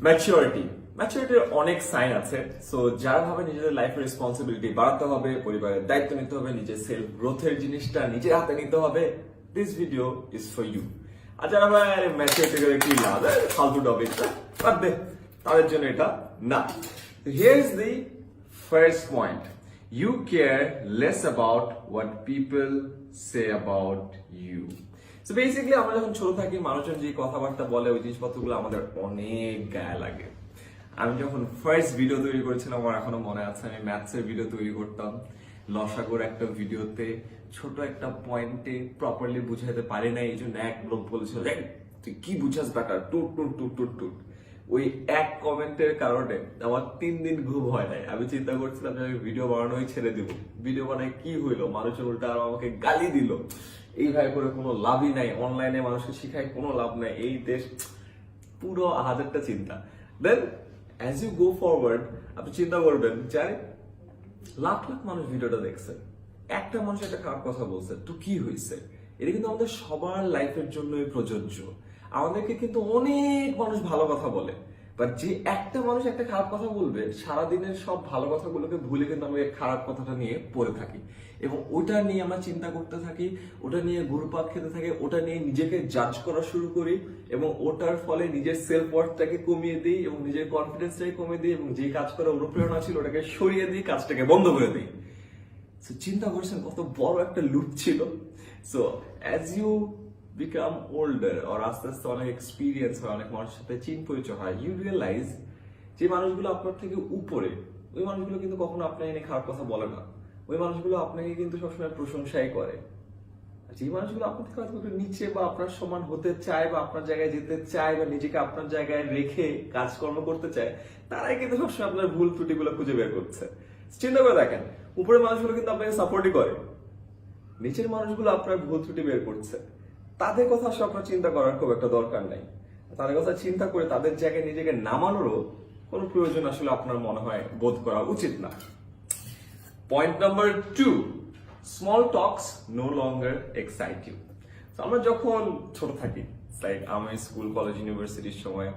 ম্যাচুরিটির অনেক সাইন আছে। সো যারা ভাবে নিজেদের লাইফের রেসপন্সিবিলিটি বাড়াতে হবে, পরিবারের দায়িত্ব নিতে হবে, নিজের সেলফ গ্রোথের জিনিসটা নিজের হাতে নিতে হবে, this video is for you. আর যারা ভাই ম্যাচুরিটি করে কি লাভ, ফালতু টপিক বাদ দে, তাদের জন্য এটা না। Here is the first point, you care less about what people say about you. So basically আমরা যখন ছোট থাকি মানুষজন যে কথাবার্তা বলে ওই জিনিসপত্রগুলো আমাদের অনেক গায়ে লাগে। আমি যখন ফার্স্ট ভিডিও তৈরি করেছিলাম আমার এখনো মনে আছে, আমি ম্যাথসের ভিডিও তৈরি করতাম। লসাগুর একটা ভিডিওতে ছোট একটা পয়েন্টে প্রপারলি বুঝাইতে পারি না, এই জন্য এক লোক বলেছিল তুই কি বুঝাস বেটার, টুট টুট টুট টুট টুট। ওই এক কমেন্টের কারণে আমার 3 দিন ঘুম হয় নাই। আমি চিন্তা করছিলাম যে আমি ভিডিও বানানোই ছেড়ে দিব। ভিডিও বানায় কি হইলো, মানুষের উল্টা আর আমাকে গালি দিল। এইভাবে করে কোনো লাভই নাই, অনলাইনে মানুষকে শিখায় কোনো লাভ নাই, এই দেশ পুরো হাজারটা চিন্তা। দেন অ্যাজ ইউ গো ফরওয়ার্ড আপনি চিন্তা করবেন যে লাখ লাখ মানুষ ভিডিওটা দেখছে, একটা মানুষ একটা খারাপ কথা বলছে, তো কি হয়েছে? এটা কিন্তু আমাদের সবার লাইফের জন্যই প্রযোজ্য। আমাদেরকে কিন্তু অনেক মানুষ ভালো কথা বলে, বাট যে একটা মানুষ একটা খারাপ কথা বলবে সারাদিনের সব ভালো কথাগুলোকে ভুলে কিন্তু আমরা খারাপ কথাটা নিয়ে পড়ে থাকি এবং ওটা নিয়ে আমরা চিন্তা করতে থাকি, ওটা নিয়ে ঘুরপাক খেতে থাকি, ওটা নিয়ে নিজেকে জাজ করা শুরু করি এবং ওটার ফলে নিজের সেলফ ওয়ার্থটাকে কমিয়ে দিই এবং নিজের কনফিডেন্সটাকে কমিয়ে দিই এবং যে কাজ করার অনুপ্রেরণা ছিল ওটাকে সরিয়ে দিই, কাজটাকে বন্ধ করে দিই। সো চিন্তা করছেন কত বড় একটা লুপ ছিল। So as you become older আর আস্তে আস্তে অনেক এক্সপিরিয়েন্স হয়, অনেক মানুষের সাথে চিন পরিচয় হয়, ইউ রিয়েলাইজ যে মানুষগুলো আপনার থেকে উপরে ওই মানুষগুলো কিন্তু কখনো আপনাকে নিয়ে খারাপ কথা বলে না। ওই মানুষগুলো আপনাকে কিন্তু সবসময় প্রশংসাই করে। যে মানুষগুলো আপনার থেকে হয়তো একটু নিচে বা আপনার সমান হতে চায় বা আপনার জায়গায় যেতে চায় বা নিজেকে আপনার জায়গায় রেখে কাজকর্ম করতে চায়, তারাই কিন্তু সবসময় আপনার ভুল ত্রুটিগুলো খুঁজে বের করছে। চিন্তা করে দেখেন, উপরের মানুষগুলো কিন্তু আপনাকে সাপোর্টই করে, নিচের মানুষগুলো আপনার ভুল ত্রুটি বের করছে। তাদের কথা আসলে আপনার চিন্তা করার খুব একটা দরকার নাই। তাদের কথা চিন্তা করে তাদের জায়গায় নিজেকে নামানোরও কোনো প্রয়োজন আসলে আপনার মনে হয় বোধ করা উচিত না। Point number 2, small talks no longer excite you. আমরা যখন ছোট থাকি, লাইক আমি স্কুল কলেজ ইউনিভার্সিটির সময়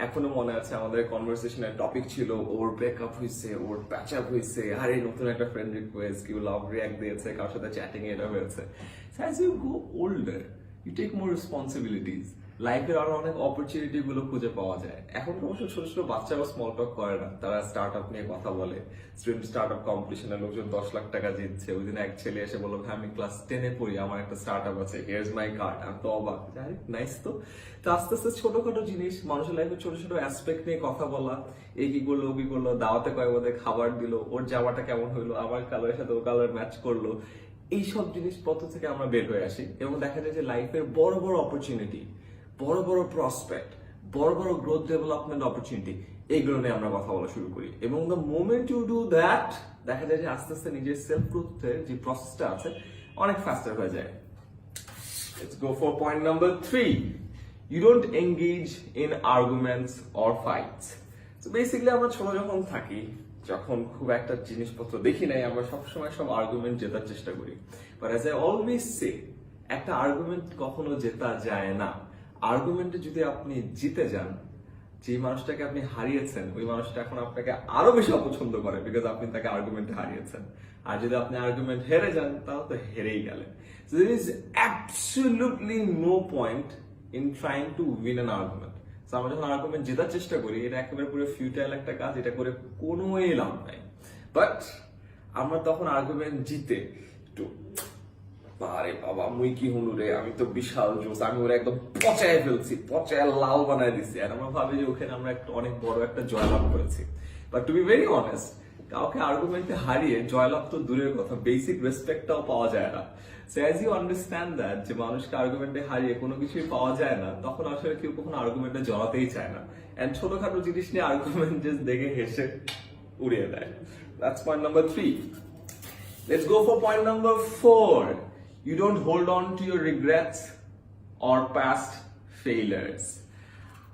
এখনো মনে আছে আমাদের কনভারসেশনের টপিক ছিল ওর ব্রেকআপ হয়েছে, ওর প্যাচ আপ হয়েছে, আরে নতুন একটা ফ্রেন্ড রিকোয়েস্ট, কেউ লাভ রিঅ্যাক্ট দিয়েছে, কারোর সাথে চ্যাটিং এটা হয়েছে। As you go older you take more responsibilities, লাইফের আরো অনেক অপরচুনিটি গুলো খুঁজে পাওয়া যায়। এখন অবশ্য ছোট ছোট বাচ্চারা স্মল টক করে না, তারা স্টার্ট আপ নিয়ে কথা বলে। স্টুডেন্ট স্টার্ট আপ কম্পিটিশনে লোকজন 10 লাখ টাকা জিতছে। ওই দিন এক ছেলে এসে বললো ভাই আমি ক্লাস 10-এ পড়ি, আমার একটা স্টার্ট আপ আছে, হিয়ার্স মাই কার্ড। আমি তো অবাক, যাই নাইস। তো আস্তে আস্তে ছোটখাটো জিনিস মানুষের লাইফে ছোট ছোট অ্যাসপেক্ট নিয়ে কথা বলা, এই কি করলো ও কি করলো, দাওয়াতে কয়েক বোধে খাবার দিল, ওর জামাটা কেমন হইলো, আমার কালারের সাথে ও কালার ম্যাচ করলো, এইসব জিনিসপত্র থেকে আমরা বের হয়ে আসি এবং দেখা যায় যে লাইফের বড় বড় অপরচুনিটি, বড় বড় প্রসপেক্ট, বড় বড় গ্রোথ ডেভেলপমেন্ট অপরচুনিটি, এইগুলো নিয়ে আমরা কথা বলা শুরু করি এবং the moment you do that দেখা যায় যে আস্তে আস্তে নিজের সেলফ গ্রোথের যে প্রসেসটা আছে অনেক ফাস্টার হয়ে যায়। Let's go for point number 3. You don't engage in arguments or fights. So basically আমরা ছোট যখন থাকি, যখন খুব একটা জিনিসপত্র দেখি নাই, আমরা সবসময় সব আর্গুমেন্ট জেতার চেষ্টা করি। But as I always say, একটা আর্গুমেন্ট কখনো জেতা যায় না। আর্গুমেন্টে যদি আপনি জিতে যান, যে মানুষটাকে আপনি হারিয়েছেন ওই মানুষটা এখন আপনাকে আরো বেশি অপছন্দ করে, বিকজ আপনি তাকে আর্গুমেন্টে হারিয়েছেন। আর যদি আপনি আর্গুমেন্ট হেরে যান তাহলে তো হেরেই গেলেন। So there is absolutely no point in trying to win an argument. So আমরা যখন আর্গুমেন্ট জেতার চেষ্টা করি, এটা একেবারে পুরো ফিউটাইল একটা কাজ, এটা করে কোনোই লাভ নাই। বাট আমরা তখন আর্গুমেন্ট জিতে একটু আরে বাবা মুই কি হলু রে, আমি তো বিশাল জোস, আমি ওরা একদম পচায় ফেলছি, পচায় লাল বানায় দিচ্ছি, আর আমরা ভাবি যে ওখানে আমরা একটা অনেক বড় একটা জয়লাভ করেছি। But to be very honest, কাউকে আর্গুমেন্টে হারিয়ে জয়লাভ তো দূরের কথা, বেসিক রেসপেক্টটাও পাওয়া যায় না। So as you understand that যে মানুষকে আর্গুমেন্টে হারিয়ে কোনো কিছুই পাওয়া যায় না, তখন আসলে কেউ কখনো আর্গুমেন্টে জড়াতেই চায় না, এন্ড ছোটখাটো জিনিস নিয়ে আর্গুমেন্ট জাস্ট দেখে হেসে উড়িয়ে দেয়। That's point number 3. Let's go for point number 4. You don't hold on to your regrets or past failures.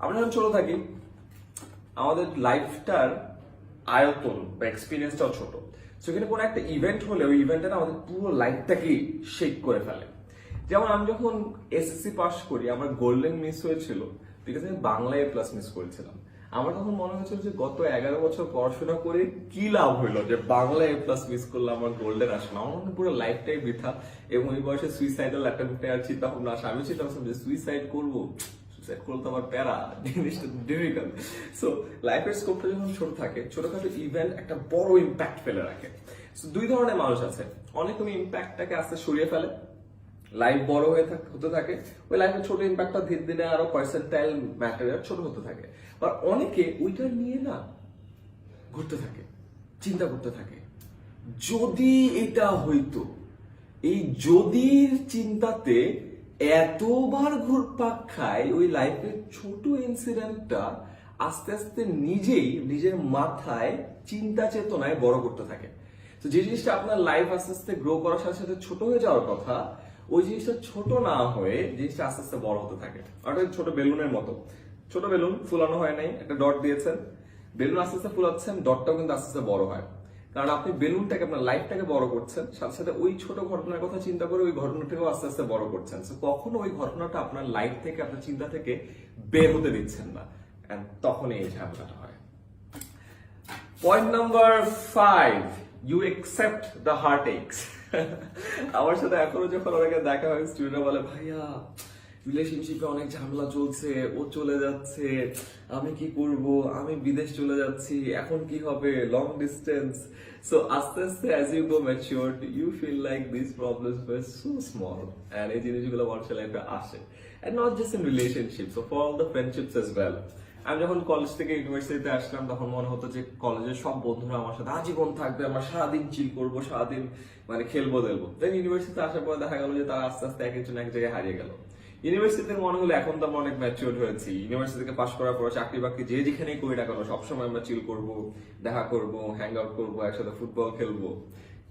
আমরা যখন ছোট থাকি আমাদের লাইফটার আয়তন বা এক্সপিরিয়েন্সটাও ছোট। সেখানে কোনো একটা ইভেন্ট হলে ওই ইভেন্টটা আমাদের পুরো লাইফটাকেই শেক করে ফেলে। যেমন আমি যখন এসএসসি পাস করি আমার গোল্ডেন মিস হয়েছিল বিকজ আমি বাংলা A+ মিস করেছিলাম। আমার তখন মনে হচ্ছিল যে গত 11 বছর পড়াশোনা করে কি লাভ হইলো, যে বাংলা A+ মিস করলাম, আমার গোল্ডেন আসলো, আমার মনে হয় পুরো লাইফটাই বৃথা। এবং এই বয়সে সুইসাইডাল অ্যাটেম্পটে আর চিন্তা ভাবনা আসে। আমি চিন্তা করছিলাম যে সুইসাইড করবো, সুইসাইড করলে তো আমার প্যারা, জিনিসটা ডিফিকাল্ট। সো লাইফের স্কোপটা যখন ছোট থাকে, ছোটখাটো ইভেন্ট একটা বড় ইম্প্যাক্ট ফেলে রাখে। সো দুই ধরনের মানুষ আছে, অনেক তুমি ইম্প্যাক্টটাকে আস্তে সরিয়ে ফেলে, লাইফ বড় হতে থাকে, ওই লাইফের ছোট ইম্প্যাক্টটা ধীরে ধীরে আরো পার্সেন্টাইল ম্যাটেরিয়াল ছোট হতে থাকে। আর অনেকে ওইটা নিয়ে না ঘুরতে থাকে, চিন্তা করতে থাকে, যদি এটা হইতো। এই যদির চিন্তাতে এতবার ঘুরপাক খায়, ওই লাইফের ছোট ইনসিডেন্টটা আস্তে আস্তে নিজের মাথায় চিন্তা চেতনায় বড় করতে থাকে। তো যে জিনিসটা আপনার লাইফ আস্তে আস্তে গ্রো করার সাথে সাথে ছোট হয়ে যাওয়ার কথা, ওই জিনিসটা ছোট না হয়ে জিনিসটা আস্তে আস্তে বড় হতে থাকে। অর্থাৎ ছোট বেলুনের মতো, ছোট বেলুন ফুলানো হয় নাই, একটা ডট দিয়েছেন, বেলুন আস্তে আস্তে ফুলাচ্ছেন, ডটটাও কিন্তু আস্তে আস্তে বড় হয়। কারণ আপনি বেলুনটাকে, আপনার লাইফটাকে বড় করছেন, সাথে সাথে ওই ছোট ঘটনার কথা চিন্তা করে ওই ঘটনাটাকেও আস্তে আস্তে বড় করছেন। কখনো ওই ঘটনাটা আপনার লাইফ থেকে, আপনার চিন্তা থেকে বের হতে দিচ্ছেন না, তখন এই ঝামেলাটা হয়। Point number 5, you accept the heartaches. আমার সাথে এখনো যখন অনেকে দেখা হয়, স্টুডেন্টরা বলে, ভাইয়া রিলেশনশিপে অনেক ঝামেলা চলছে, ও চলে যাচ্ছে, আমি কি করব, আমি বিদেশ চলে যাচ্ছি, এখন কি হবে, লং ডিস্টেন্স। সো আস্তে আস্তে as you go matured, you feel like this problems were so small, and এই জিনিসগুলো মানুষের লাইফে আসে, and not just in relationship, so for all the friendships as well. আমি যখন কলেজ থেকে ইউনিভার্সিটিতে আসলাম, তখন মনে হতো যে কলেজের সব বন্ধুরা আমার সাথে আজীবন থাকবে, আমরা সারাদিন চিল করবো, সারাদিন মানে খেলবো দেলবো। দেন ইউনিভার্সিটিতে আসার পর দেখা গেল যে তারা আস্তে আস্তে এক একজন এক জায়গায় হারিয়ে গেল। ইউনিভার্সিটিতে মনে হলো এখন তো আমরা অনেক ম্যাচিউর হয়েছি, ইউনিভার্সিটি থেকে পাশ করার পর চাকরি বাকরি যে যেখানেই করি না কেন, সবসময় আমরা চিল করবো, দেখা করবো, হ্যাং আউট করবো, একসাথে ফুটবল খেলবো।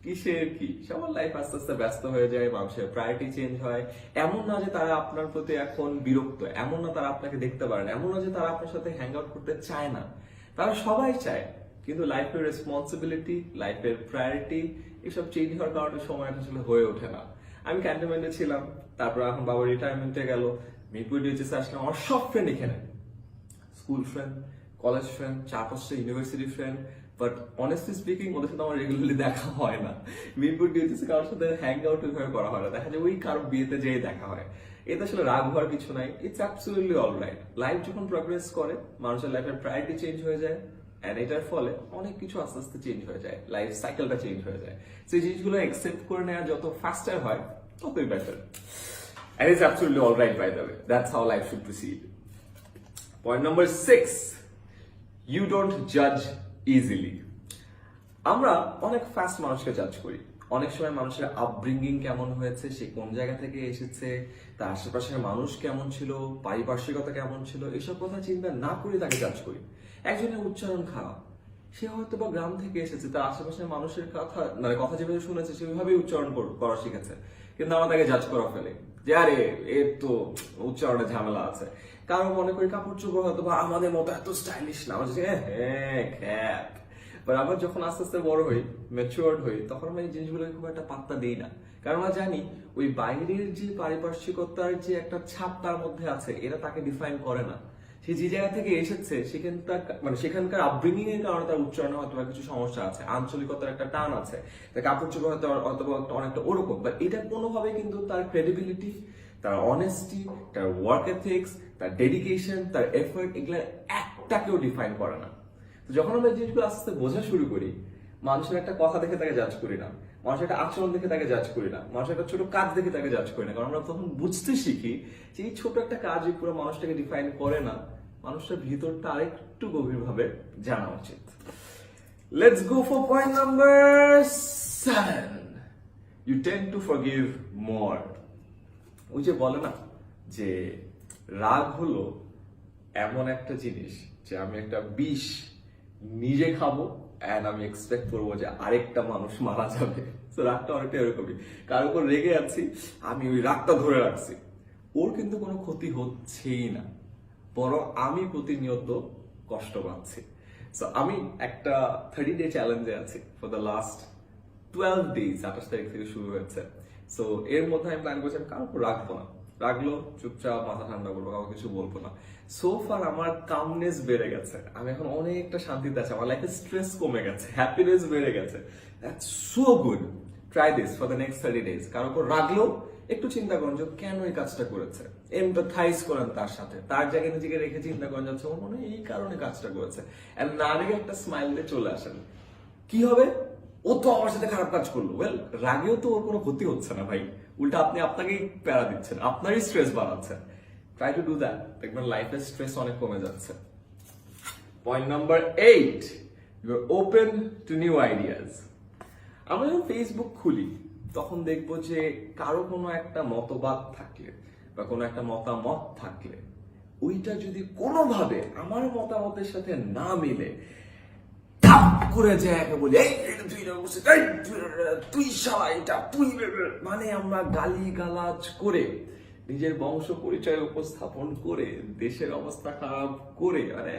কিসের কি, সবার লাইফ আস্তে আস্তে ব্যস্ত হয়ে যায়, মানুষের প্রায়োরিটি চেঞ্জ হয়। এমন না যে তারা আপনার প্রতি এখন বিরক্ত, এমন না তারা আপনাকে দেখতে পারে না, এমন না যে তারা আপনার সাথে হ্যাং আউট করতে চায় না, তারা সবাই চায়। কিন্তু লাইফের রেসপন্সিবিলিটি, লাইফের প্রায়োরিটি এসব চেঞ্জ হওয়ার কারণে সময়টা আসলে হয়ে ওঠে না। আমি ক্যান্টনমেন্টে ছিলাম, তারপর এখন বাবা রিটায়ারমেন্টে গেল, মিরপুর ডিউটিসে আসলাম, আমার সব ফ্রেন্ড এখানে, স্কুল ফ্রেন্ড, কলেজ ফ্রেন্ড, 4-5টা university friend. But honestly speaking, ওদের সাথে আমার রেগুলারলি দেখা হয় না। মিরপুর ডিউটিসে কারোর সাথে হ্যাং আউট ওইভাবে করা হয় না, দেখা যায় ওই কারো বিয়েতে যেয়ে দেখা হয়। এতে আসলে রাগ হওয়ার কিছু নাই, ইটস অ্যাবসলিউটলি অলরাইট। লাইফ যখন প্রোগ্রেস করে, মানুষের লাইফের প্রায়োরিটি চেঞ্জ হয়ে যায়, এন্ড এটার ফলে অনেক কিছু আস্তে আস্তে চেঞ্জ হয়ে যায়, লাইফ সাইকেলটা চেঞ্জ হয়ে যায়। সেই জিনিসগুলো অ্যাকসেপ্ট করে নেওয়া যত ফাস্টার হয়, ততই better. And it's absolutely all right, by the way. That's how life should proceed. Point number 6, you don't judge easily. আমরা অনেক ফাস্ট মানুষকে জাজ করি। অনেক সময় মানুষের আপব্রিঙ্গিং কেমন হয়েছে, সে কোন জায়গা থেকে এসেছে, তার আশেপাশের মানুষ কেমন ছিল, পারিপার্শ্বিকতা কেমন ছিল, এসব কথা চিন্তা না করে তাকে জাজ করি। একজনের উচ্চারণ খারাপ, সে হয়তো বা গ্রাম থেকে এসেছে, তার আশেপাশের মানুষের কথা মানে কথা যেভাবে শুনেছে সেভাবেই উচ্চারণ করা শিখেছে, কিন্তু আমরা তাকে জাজ করা ফেলে যে আরে এর তো উচ্চারণে ঝামেলা আছে। কারণ মনে করি কাপড় চোপড় হয়তো বা আমাদের মতো এত স্টাইলিশ না, খ্যাপ। বাট আবার যখন আস্তে আস্তে বড় হই, ম্যাচিউরড হই, তখন আমরা এই জিনিসগুলোকে খুব একটা পাত্তা দিই না। কারণ আমরা জানি ওই বাইরের যে পারিপার্শ্বিকতার যে একটা ছাপ তার মধ্যে আছে, এটা তাকে ডিফাইন করে না। সে যে জায়গা থেকে এসেছে সেখানকার আপব্রিঙ্গিং এর কারণে তার উচ্চারণে হয়তো কিছু সমস্যা আছে, আঞ্চলিকতার একটা টান আছে, তার কাপড় চোপড় হয়তো অনেকটা ওরকম। বাট এটা কোনোভাবে কিন্তু তার ক্রেডিবিলিটি, তার অনেস্টি, তার ওয়ার্ক এথিক্স, তার ডেডিকেশন, তার এফোর্ট, এগুলো একটাকেও ডিফাইন করে না। তো যখন আমরা এই জিনিসগুলো আস্তে আস্তে বোঝা শুরু করি, মানুষের একটা কথা দেখে তাকে জাজ করি না, মানুষের একটা আচরণ দেখে তাকে জাজ করি না, মানুষের একটা ছোট কাজ দেখে তাকে জাজ করি না। কারণ আমরা তখন বুঝতে শিখি যে এই ছোট একটা কাজই পুরো মানুষটাকে ডিফাইন করে না, মানুষটার ভিতরটা আরেকটু গভীরভাবে জানা উচিত। Let's go for point number 7, you tend to forgive more. ওই যে বলে না যে রাগ হলো এমন একটা জিনিস যে আমি একটা বিষ নিজে খাবো এন্ড আমি এক্সপেক্ট করবো যে আরেকটা মানুষ মারা যাবে। তো রাগটা অনেকটা এরকমই, কার উপর রেগে আছি, আমি ওই রাগটা ধরে রাখছি, ওর কিন্তু কোনো ক্ষতি হচ্ছেই না, বরং আমি প্রতিনিয়ত কষ্ট পাচ্ছি। সো আমি একটা 30-day চ্যালেঞ্জে আছি ফর দ্য লাস্ট 12 days, 28 তারিখ থেকে শুরু হয়েছে। সো এর মধ্যে আমি প্ল্যান করছি আমি কারোর উপর রাখবো না, রাগলো চুপচাপ মাথা ঠান্ডা করবো, কাউকে কিছু বলবো না। সো ফার আমার কামনেস বেড়ে গেছে, আমি এখন অনেকটা শান্তিতে আছি, আমার লাইফে স্ট্রেস কমে গেছে, হ্যাপিনেস বেড়ে গেছে। That's so good. Try this for the next 30 days। কারোর উপর রাগলেও একটু চিন্তা করেন যে কেন এই কাজটা করেছে, এমপ্যাথাইজ করেন তার সাথে, তার জায়গায় নিজেকে রেখে চিন্তা করেন যাচ্ছে ও মনে হয় এই কারণে কাজটা করেছে, এন্ড না রেখে একটা স্মাইল দিয়ে চলে আসেন। কি হবে? ও তো আমার সাথে খারাপ কাজ করলো, ওয়েল রাগেও তো ওর কোনো ক্ষতি হচ্ছে না ভাই, উল্টা আপনি আপনাকেই প্যারা দিচ্ছেন, আপনারই স্ট্রেস বাড়াচ্ছেন। ট্রাই টু ডু দ্যাট, দেখবেন লাইফের স্ট্রেস অনেক কমে যাচ্ছে। Point number 8, you are open to new ideas. আমরা যখন ফেসবুক খুলি তখন দেখবো যে কারো কোনো একটা মতবাদ থাকলে বা কোনো একটা মতামত থাকলে ওইটা যদি কোনোভাবে আমার মতামতের সাথে না মিলে করে যায় একে বলি তুই শালা এটা তুই, মানে আমরা গালি গালাজ করে নিজের বংশ পরিচয় উপস্থাপন করে দেশের অবস্থা খারাপ করে মানে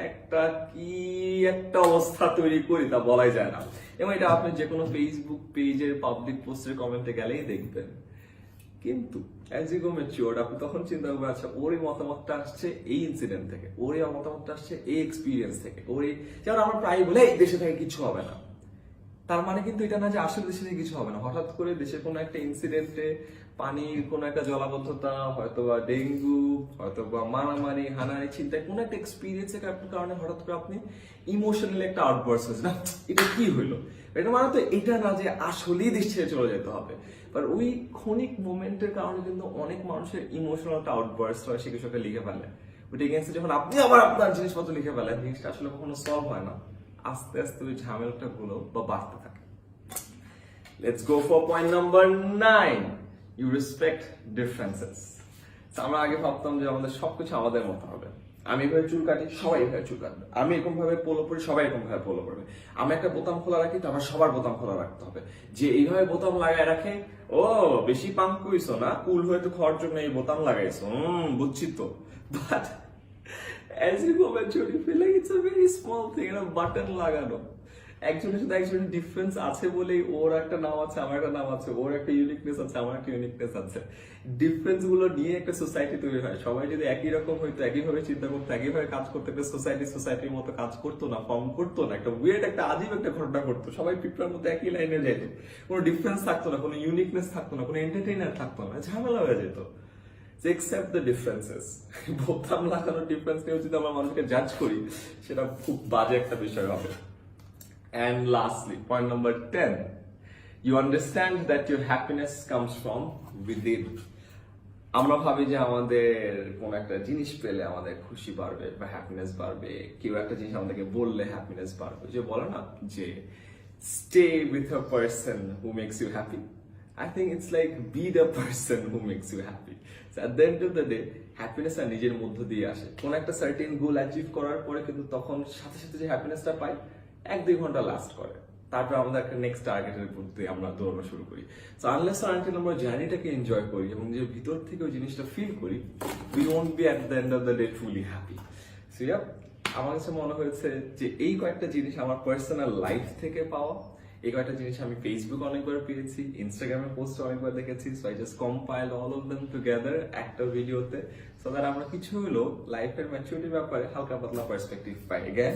একটা অবস্থা তৈরি করি তা বলাই যায় না। এবং এটা আপনি যে কোনো ফেসবুক পেজের পাবলিক পোস্টের কমেন্টে গেলেই দেখবেন। কিন্তু অ্যাজ ইউ গো ম্যাচিউরড আপনি তখন চিন্তা করবেন আচ্ছা ওর এই মতামতটা আসছে এই ইনসিডেন্ট থেকে, ওর এই মতামতটা আসছে এই এক্সপিরিয়েন্স থেকে, ওর এই যেমন আমরা প্রায় বলে এই দেশে থেকে কিছু হবে না, তার মানে কিন্তু এটা না যে আসলে দেশে থেকে কিছু হবে না। হঠাৎ করে দেশের কোনো একটা ইনসিডেন্টে পানির কোনো একটা জলাবদ্ধতা, হয়তোবা ডেঙ্গু, হয়তোবা মারামারি হানাহানি চিন্তায় কোনো একটা এক্সপিরিয়েন্সের কারণে হঠাৎ করে আপনি ইমোশনালি একটা আউটবার্স্ট হয়েছে, না এটা কি হইলো, এটা মানে তো এটা না যে আসলেই দেশ ছেড়ে চলে যেতে হবে, বাট ওই ক্ষণিক মোমেন্টের কারণে কিন্তু অনেক মানুষের ইমোশনাল একটা আউটবার্স্ট হয়, সে কিছু একটা লিখে ফেলে। ওইটা এগেন্সে যখন আপনি আবার আপনার জিনিসপত্র লিখে ফেলেন, জিনিসটা আসলে কখনো সলভ হয় না, আস্তে আস্তে ওই ঝামেলাটা গুলো বা বাড়তে থাকে। Let's go for point number 9. You respect differences. আমরা আগে ভাবতাম যে আমাদের সবকিছু আমাদের মতো হবে, আমি এভাবে চুল কাটি সবাই এভাবে চুল কাটবে, আমি এরকম ভাবে পোলো পরি সবাই এরকম ভাবে পোলো পরবে, আমি একটা বোতাম খোলা রাখি তো আমার সবার বোতাম খোলা রাখতে হবে, যে এইভাবে বোতাম লাগায় রাখে ও বেশি পাঙ্ক কইছো না, কুল হয়ে তো খাওয়ার জন্য এই বোতাম লাগাইছো, বুঝছি তো। But as you go mature you feel like it's a very small thing, একটা বাটন লাগানো, একজনের সাথে একজনের ডিফারেন্স আছে বলেই ওর একটা নাম আছে আমার একটা নাম আছে, ওর একটা ইউনিকনেস আছে আমার একটা ইউনিকনেস আছে, ডিফারেন্স গুলো নিয়ে একটা সোসাইটি তৈরি হয়। সবাই যদি একই রকম হইতো, একইভাবে চিন্তা করতো, একইভাবে কাজ করতো, একটা সোসাইটির মতো কাজ করতো না, ফর্ম করতো না, একটা ওয়েট একটা আজীব একটা ঘটনা ঘটতো, সবাই পিঁপড়ার মতো একই লাইনে যেত, কোনো ডিফারেন্স থাকতো না, কোনো ইউনিকনেস থাকতো না, কোনো এন্টারটেইনার থাকতো না, ঝামেলা হয়ে যেত। Accept the differences. বোতাম লাগানোর ডিফারেন্স নিয়ে যদি আমরা মানুষকে জাজ করি সেটা খুব বাজে একটা বিষয় হবে। And lastly, point number 10, you understand that your happiness comes from within. আমরা ভাবি যে আমাদের কোন একটা জিনিস পেলে আমাদের খুশি বাড়বে বা হ্যাপিনেস বাড়বে, কেউ একটা জিনিস আমাদেরকে বললে হ্যাপিনেস বাড়বে, যে বলে না যে stay with a person who makes you happy. I think it's like be the person who makes you happy. So at the end of the day, happiness আর নিজের মধ্য দিয়ে আসে। কোন একটা সার্টেন গোল অ্যাচিভ করার পরে কিন্তু তখন সাথে সাথে যে হ্যাপিনেসটা পাই 1-2 ঘন্টা লাস্ট করে, তারপর আমাদের একটা নেক্সট টার্গেটের প্রতি আমরা দৌড়ানো শুরু করি। সো আনলেস আর আনটিল আমরা জার্নিটাকে এনজয় করি এবং যে ভিতর থেকে ওই জিনিসটা ফিল করি, we won't be at the end of the day truly happy. So yeah, আমার কাছে মনে হয়েছে যে এই কয়েকটা জিনিস আমার পার্সোনাল লাইফ থেকে পাওয়া, এই কয়েকটা জিনিস আমি ফেসবুক অনেকবার পেয়েছি, ইনস্টাগ্রামে পোস্ট অনেকবার দেখেছি, so I just compile all of them together একটা ভিডিওতে, সো দ্যাট আমরা কিছু হলো লাইফের ম্যাচুরিটির ব্যাপারে হালকা পাতলা পার্সপেক্টিভ পাই। Again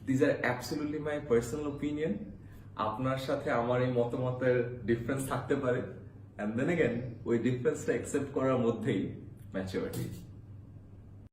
this are absolutely my personal opinion, আপনার সাথে আমার এই মতামতের ডিফারেন্স থাকতে পারে, এন্ড দেন অ্যাগেন ওই ডিফারেন্সটা অ্যাকসেপ্ট করার মধ্যেই ম্যাচুরিটি।